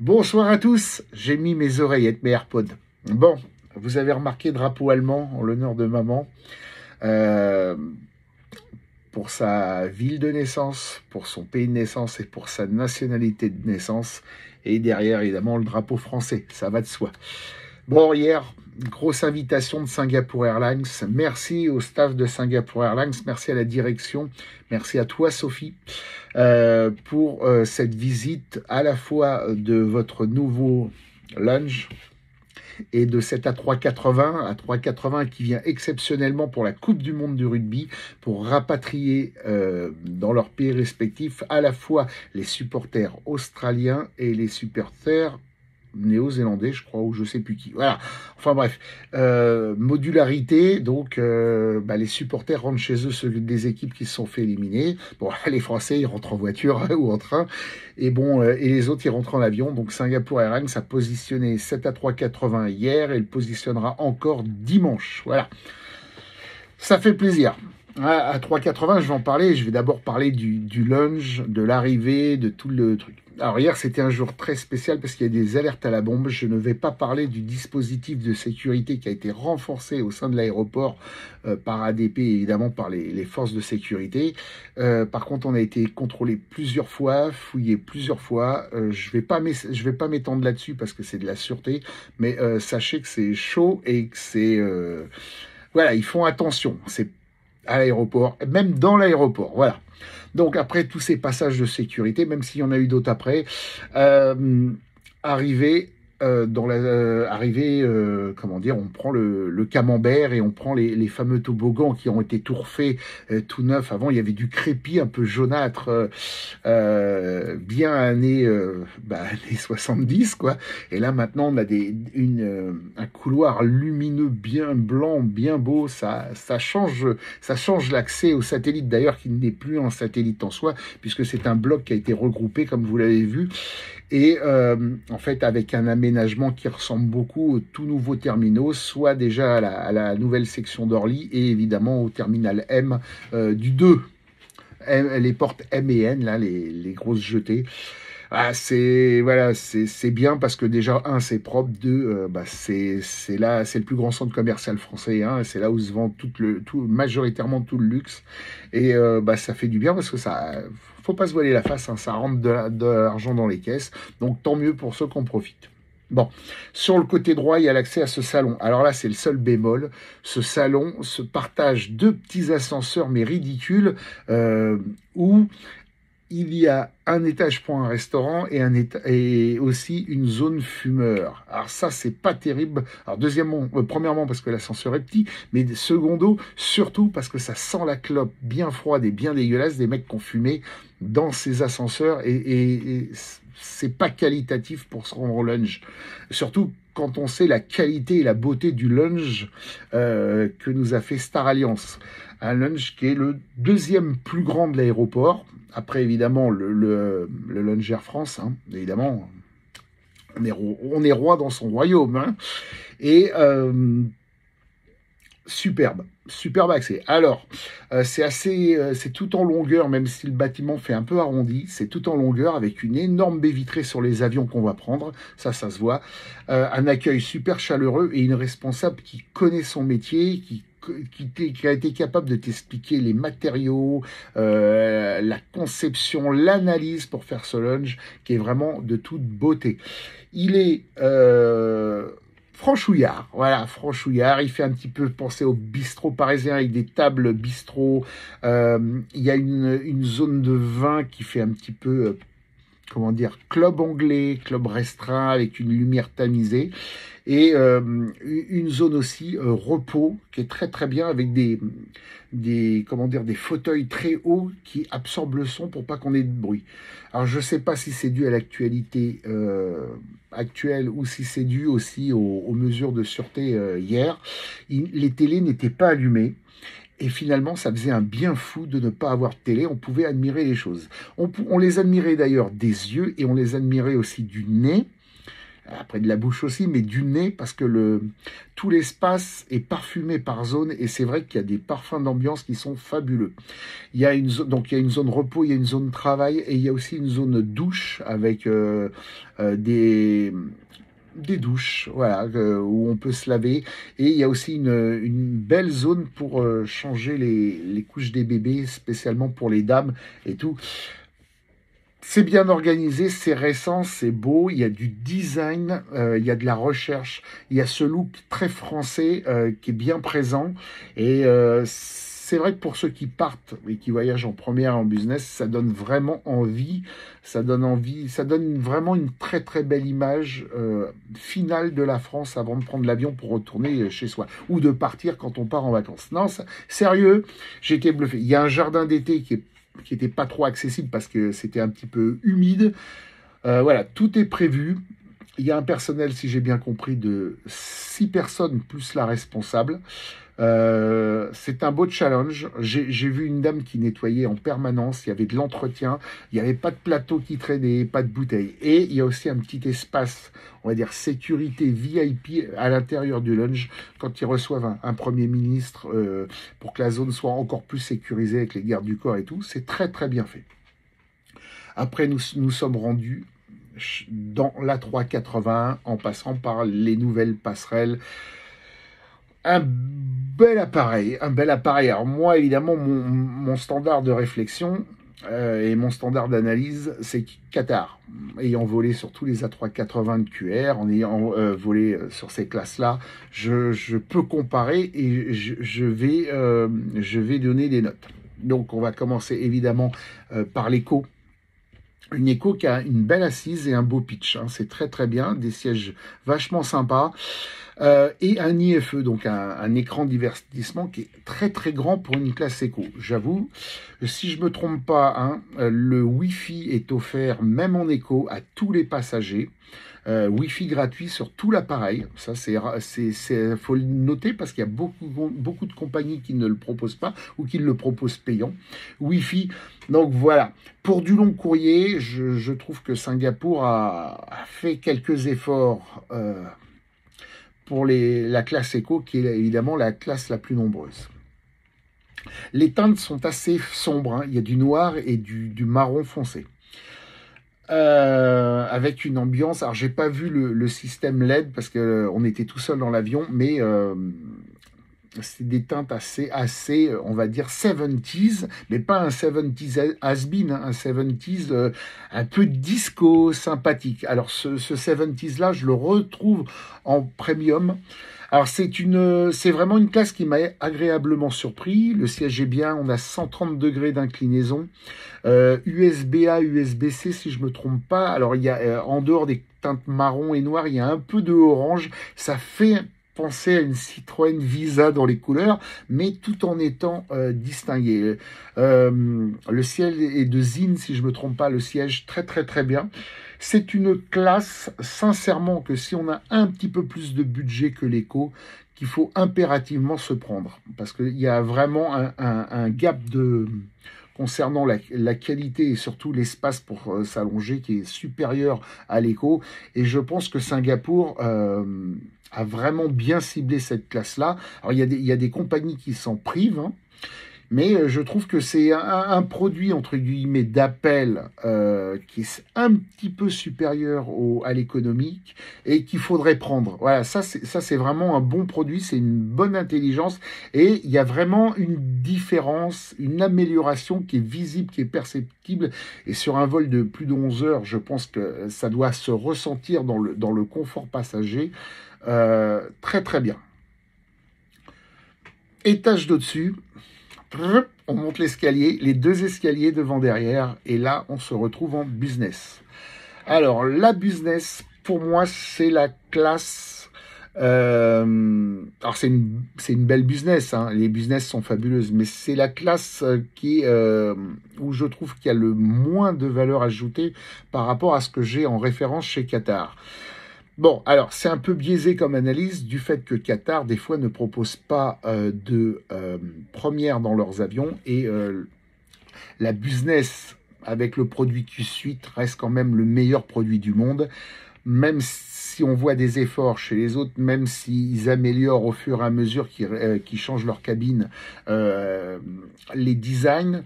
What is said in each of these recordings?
Bonsoir à tous, j'ai mis mes oreillettes, mes AirPods. Bon, vous avez remarqué drapeau allemand en l'honneur de maman, euh, pour sa ville de naissance, pour son pays de naissance et pour sa nationalité de naissance. Et derrière, évidemment, le drapeau français, ça va de soi. Bon, hier, grosse invitation de Singapore Airlines. Merci au staff de Singapore Airlines, merci à la direction, merci à toi Sophie pour cette visite à la fois de votre nouveau lounge et de cet A380 qui vient exceptionnellement pour la Coupe du Monde du rugby, pour rapatrier dans leurs pays respectifs à la fois les supporters australiens et les supporters néo-zélandais, je crois, ou je sais plus qui. Voilà. Enfin bref, modularité. Donc, les supporters rentrent chez eux, ceux des équipes qui se sont fait éliminer. Bon, les Français, ils rentrent en voiture ou en train. Et bon, et les autres, ils rentrent en avion. Donc, Singapore Airlines a positionné 7 A380 hier et le positionnera encore dimanche. Voilà. Ça fait plaisir. À 3,80, je vais en parler. Je vais d'abord parler du lunch, de l'arrivée, de tout le truc. Alors hier, c'était un jour très spécial parce qu'il y a des alertes à la bombe. Je ne vais pas parler du dispositif de sécurité qui a été renforcé au sein de l'aéroport par ADP et évidemment par les forces de sécurité. Par contre, on a été contrôlé plusieurs fois, fouillé plusieurs fois. Je vais pas m'étendre là-dessus parce que c'est de la sûreté, mais sachez que c'est chaud et que c'est... voilà, ils font attention. C'est à l'aéroport, même dans l'aéroport, voilà. Donc après tous ces passages de sécurité, même s'il y en a eu d'autres après, arrivé comment dire, on prend le camembert et on prend les fameux toboggans qui ont été tout refaits, tout neufs. Avant, il y avait du crépi un peu jaunâtre, bien années 70, quoi. Et là, maintenant, on a un couloir lumineux, bien blanc, bien beau. Ça change l'accès au satellite, d'ailleurs, qui n'est plus un satellite en soi, puisque c'est un bloc qui a été regroupé, comme vous l'avez vu. Et en fait, avec un aménagement qui ressemble beaucoup aux tout nouveaux terminaux, soit déjà à la nouvelle section d'Orly et évidemment au terminal M du 2. Les portes M et N, là, les grosses jetées. Ah, c'est bien parce que déjà, un, c'est propre, deux, c'est le plus grand centre commercial français, hein, c'est là où se vend majoritairement tout le luxe. Et ça fait du bien parce que ça... Faut pas se voiler la face, hein, ça rentre de l'argent dans les caisses. Donc tant mieux pour ceux qui en profitent. Bon, sur le côté droit, il y a l'accès à ce salon. Alors là, c'est le seul bémol. Ce salon se partage deux petits ascenseurs, mais ridicules, où il y a un étage pour un restaurant et aussi une zone fumeur. Alors ça, c'est pas terrible. Alors premièrement parce que l'ascenseur est petit, mais secondo, surtout parce que ça sent la clope bien froide et bien dégueulasse des mecs qui ont fumé dans ces ascenseurs et c'est pas qualitatif pour se rendre au lunch. Surtout quand on sait la qualité et la beauté du lunch que nous a fait Star Alliance. Un lunch qui est le deuxième plus grand de l'aéroport. Après, évidemment, le lunch Air France, hein, évidemment, on est roi dans son royaume. Hein, et superbe accès. Alors, c'est tout en longueur, même si le bâtiment fait un peu arrondi, c'est tout en longueur avec une énorme baie vitrée sur les avions qu'on va prendre, ça se voit. Un accueil super chaleureux et une responsable qui connaît son métier, qui a été capable de t'expliquer les matériaux, la conception, l'analyse pour faire ce lunch, qui est vraiment de toute beauté. Il est franchouillard, voilà, franchouillard. Il fait un petit peu penser au bistrot parisien avec des tables bistrot. Il y a une zone de vin qui fait un petit peu... comment dire, club anglais, club restreint avec une lumière tamisée et une zone aussi repos qui est très très bien avec des fauteuils très hauts qui absorbent le son pour pas qu'on ait de bruit. Alors je sais pas si c'est dû à l'actualité actuelle ou si c'est dû aussi aux mesures de sûreté hier. Les télés n'étaient pas allumées. Et finalement, ça faisait un bien fou de ne pas avoir de télé. On pouvait admirer les choses. On les admirait d'ailleurs des yeux et on les admirait aussi du nez. après de la bouche aussi, mais du nez, parce que tout l'espace est parfumé par zone, et c'est vrai qu'il y a des parfums d'ambiance qui sont fabuleux. Il y a une zone, donc il y a une zone repos, il y a une zone travail, et il y a aussi une zone douche avec des douches, voilà, où on peut se laver. Et il y a aussi une belle zone pour changer les couches des bébés, spécialement pour les dames et tout. C'est bien organisé, c'est récent, c'est beau, il y a du design, il y a de la recherche, il y a ce look très français qui est bien présent. Et c'est vrai que pour ceux qui partent et qui voyagent en première et en business, ça donne vraiment envie, ça donne vraiment une très très belle image finale de la France avant de prendre l'avion pour retourner chez soi ou de partir quand on part en vacances. Non, sérieux, j'ai été bluffé. Il y a un jardin d'été qui était pas trop accessible parce que c'était un petit peu humide. Voilà, tout est prévu. Il y a un personnel, si j'ai bien compris, de 6 personnes plus la responsable. C'est un beau challenge. J'ai vu une dame qui nettoyait en permanence. Il y avait de l'entretien. Il n'y avait pas de plateau qui traînait, pas de bouteilles. Et il y a aussi un petit espace, on va dire sécurité VIP à l'intérieur du lounge quand ils reçoivent un Premier ministre pour que la zone soit encore plus sécurisée avec les gardes du corps et tout. C'est très très bien fait. Après, nous sommes rendus dans la 381 en passant par les nouvelles passerelles. Un bel appareil, un bel appareil. Alors moi, évidemment, mon standard de réflexion et mon standard d'analyse, c'est Qatar. Ayant volé sur tous les A380 de QR, en ayant volé sur ces classes-là, je peux comparer et je vais donner des notes. Donc on va commencer évidemment par l'éco. Une éco qui a une belle assise et un beau pitch. Hein. C'est très très bien, des sièges vachement sympas. Et un IFE, donc un écran de divertissement qui est très très grand pour une classe éco. J'avoue, si je me trompe pas, hein, le Wi-Fi est offert même en éco à tous les passagers. Wi-Fi gratuit sur tout l'appareil. Ça, faut le noter parce qu'il y a beaucoup de compagnies qui ne le proposent pas ou qui le proposent payant. Wi-Fi. Donc voilà. Pour du long courrier, je trouve que Singapour a fait quelques efforts pour la classe éco, qui est évidemment la classe la plus nombreuse. Les teintes sont assez sombres. Hein. Il y a du noir et du marron foncé. Avec une ambiance, alors j'ai pas vu le système LED parce que on était tout seul dans l'avion, mais c'est des teintes assez, on va dire 70s, mais pas un 70s has-been, hein, un 70s un peu disco sympathique. Alors ce 70s là, je le retrouve en premium. Alors c'est vraiment une classe qui m'a agréablement surpris. Le siège est bien, on a 130 degrés d'inclinaison, USB-A, USB-C si je me trompe pas. Alors il y a en dehors des teintes marron et noires, il y a un peu de orange. Ça fait penser à une Citroën Visa dans les couleurs, mais tout en étant distingué. Le ciel est de Zine, si je me trompe pas, le siège très très très bien. C'est une classe, sincèrement, que si on a un petit peu plus de budget que l'éco, qu'il faut impérativement se prendre. Parce qu'il y a vraiment un gap concernant la qualité et surtout l'espace pour s'allonger qui est supérieur à l'éco. Et je pense que Singapour a vraiment bien ciblé cette classe-là. Alors il y a des compagnies qui s'en privent, hein, mais je trouve que c'est un produit, entre guillemets, d'appel qui est un petit peu supérieur à l'économique et qu'il faudrait prendre. Voilà, ça c'est vraiment un bon produit, c'est une bonne intelligence et il y a vraiment une différence, une amélioration qui est visible, qui est perceptible. Et sur un vol de plus de 11 heures, je pense que ça doit se ressentir dans le confort passager. Très très bien. Étage d'au-dessus. On monte l'escalier, les 2 escaliers devant derrière, et là, on se retrouve en business. Alors, la business, pour moi, c'est la classe... alors, c'est une belle business, hein. Les business sont fabuleuses, mais c'est la classe où je trouve qu'il y a le moins de valeur ajoutée par rapport à ce que j'ai en référence chez Qatar. Bon, alors, c'est un peu biaisé comme analyse du fait que Qatar, des fois, ne propose pas de première dans leurs avions et la business avec le produit Q-Suite reste quand même le meilleur produit du monde. même si on voit des efforts chez les autres, même s'ils améliorent au fur et à mesure qu'ils changent leur cabine, les designs,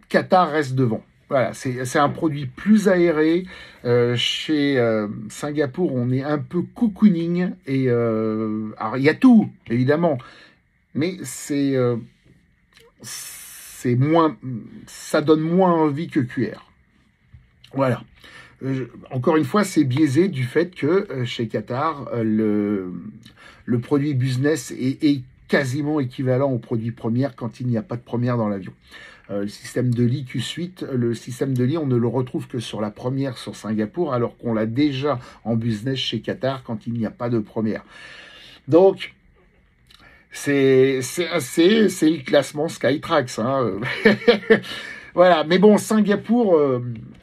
Qatar reste devant. Voilà, c'est un produit plus aéré. Chez Singapour, on est un peu cocooning. Et alors, il y a tout, évidemment. Mais c'est moins, ça donne moins envie que QR. Voilà. Encore une fois, c'est biaisé du fait que chez Qatar, le produit business est quasiment équivalent au produit première quand il n'y a pas de première dans l'avion. Le système de lit Q-Suite, le système de lit, on ne le retrouve que sur la première sur Singapour, alors qu'on l'a déjà en business chez Qatar quand il n'y a pas de première. Donc, c'est le classement Skytrax. Hein. Voilà, mais bon, Singapour,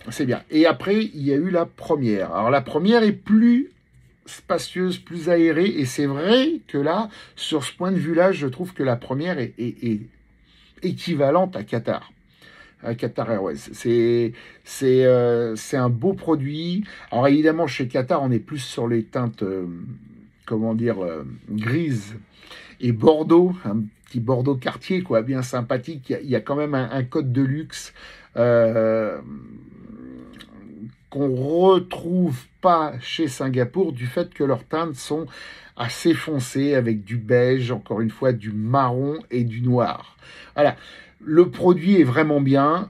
c'est bien. Et après, il y a eu la première. Alors, la première est plus spacieuse, plus aérée, et c'est vrai que là, sur ce point de vue-là, je trouve que la première est équivalente à Qatar. À Qatar Airways. C'est un beau produit. Alors, évidemment, chez Qatar, on est plus sur les teintes, comment dire, grises et Bordeaux, un petit Bordeaux quartier, quoi, bien sympathique. Il y a quand même un code de luxe qu'on retrouve pas chez Singapour du fait que leurs teintes sont assez foncées avec du beige, encore une fois, du marron et du noir. Voilà. Le produit est vraiment bien.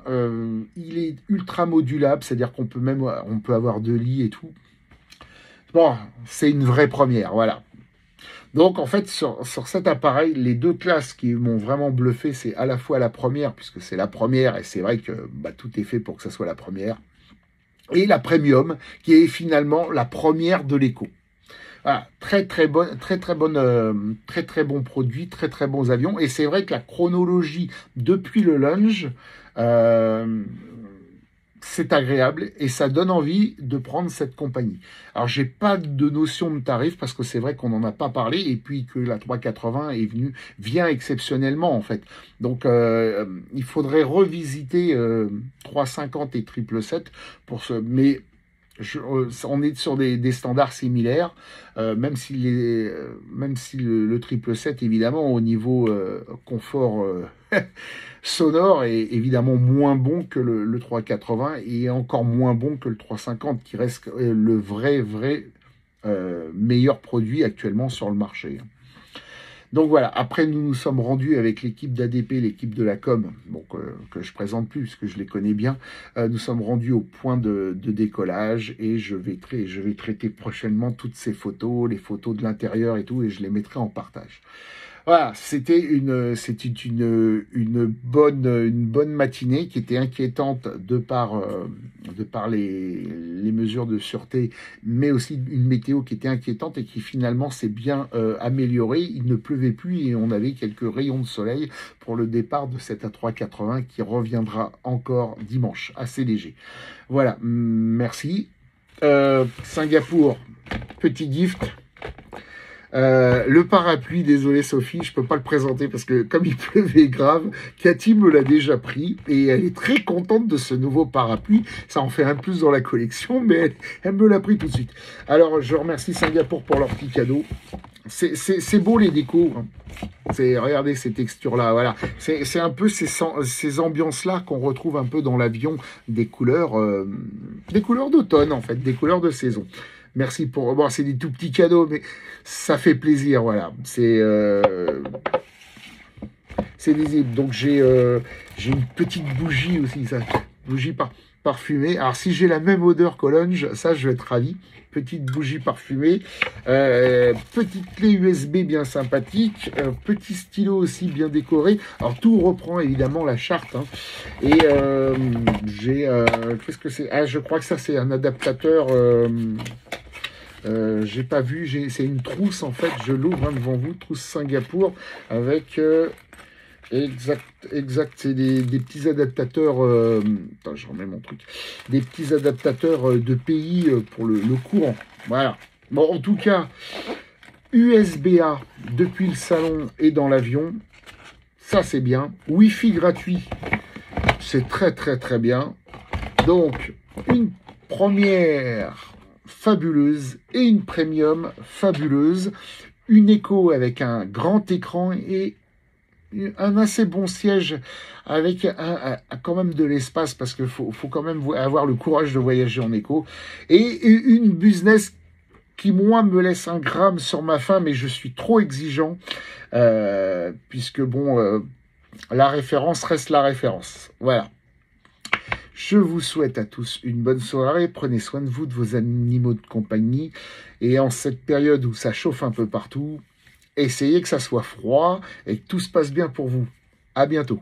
Il est ultra modulable, c'est-à-dire qu'on peut même, on peut avoir 2 lits et tout. Bon, c'est une vraie première, voilà. Donc, en fait, sur cet appareil, les 2 classes qui m'ont vraiment bluffé, c'est à la fois la première, puisque c'est la première, et c'est vrai que tout est fait pour que ça soit la première, et la premium, qui est finalement la première de l'éco. Voilà, très bon produit, très bons avions, et c'est vrai que la chronologie depuis le lunch, c'est agréable et ça donne envie de prendre cette compagnie. Alors, j'ai pas de notion de tarif parce que c'est vrai qu'on n'en a pas parlé et puis que la 380 vient exceptionnellement en fait. Donc, il faudrait revisiter 350 et 777 pour ce... Mais on est sur des standards similaires, même si le 777, évidemment, au niveau confort sonore, est évidemment moins bon que le 380 et encore moins bon que le 350, qui reste le vrai meilleur produit actuellement sur le marché. Donc voilà, après nous nous sommes rendus avec l'équipe d'ADP, l'équipe de la com, bon, que je présente plus puisque je les connais bien, nous sommes rendus au point de décollage et je vais traiter prochainement toutes ces photos, les photos de l'intérieur et tout, et je les mettrai en partage. Voilà, c'était une bonne matinée qui était inquiétante de par les mesures de sûreté, mais aussi une météo qui était inquiétante et qui finalement s'est bien améliorée. Il ne pleuvait plus et on avait quelques rayons de soleil pour le départ de cette A380 qui reviendra encore dimanche, assez léger. Voilà, merci. Singapour, petit gift. Le parapluie, désolé Sophie, je peux pas le présenter parce que comme il pleuvait grave, Cathy me l'a déjà pris et elle est très contente de ce nouveau parapluie. Ça en fait un plus dans la collection, mais elle me l'a pris tout de suite. Alors je remercie Singapour pour leur petit cadeau. C'est beau les décos. Regardez ces textures-là, voilà. C'est un peu ces ambiances-là qu'on retrouve un peu dans l'avion, des couleurs d'automne en fait, des couleurs de saison. Merci pour... Bon, c'est des tout petits cadeaux, mais ça fait plaisir, voilà. C'est visible. Donc, j'ai une petite bougie aussi, ça. Bougie parfumée. Alors, si j'ai la même odeur qu'au lunch, ça, je vais être ravi. Petite bougie parfumée. Petite clé USB bien sympathique. Petit stylo aussi bien décoré. Alors, tout reprend évidemment la charte. Hein. Et j'ai... qu'est-ce que c'est? Ah, je crois que ça, c'est un adaptateur... j'ai pas vu, c'est une trousse en fait, je l'ouvre devant vous, trousse Singapour avec exact, c'est des petits adaptateurs, attends, je remets mon truc, des petits adaptateurs de pays pour le courant, voilà. Bon, en tout cas, USB-A depuis le salon et dans l'avion, ça c'est bien. Wi-Fi gratuit, c'est très bien. Donc, une première fabuleuse et une premium fabuleuse. Une Eco avec un grand écran et un assez bon siège avec quand même de l'espace parce qu'il faut quand même avoir le courage de voyager en Eco. Et une business qui, moi, me laisse un gramme sur ma faim, mais je suis trop exigeant, puisque, bon, la référence reste la référence. Voilà. Je vous souhaite à tous une bonne soirée. Prenez soin de vous, de vos animaux de compagnie. Et en cette période où ça chauffe un peu partout, essayez que ça soit froid et que tout se passe bien pour vous. À bientôt.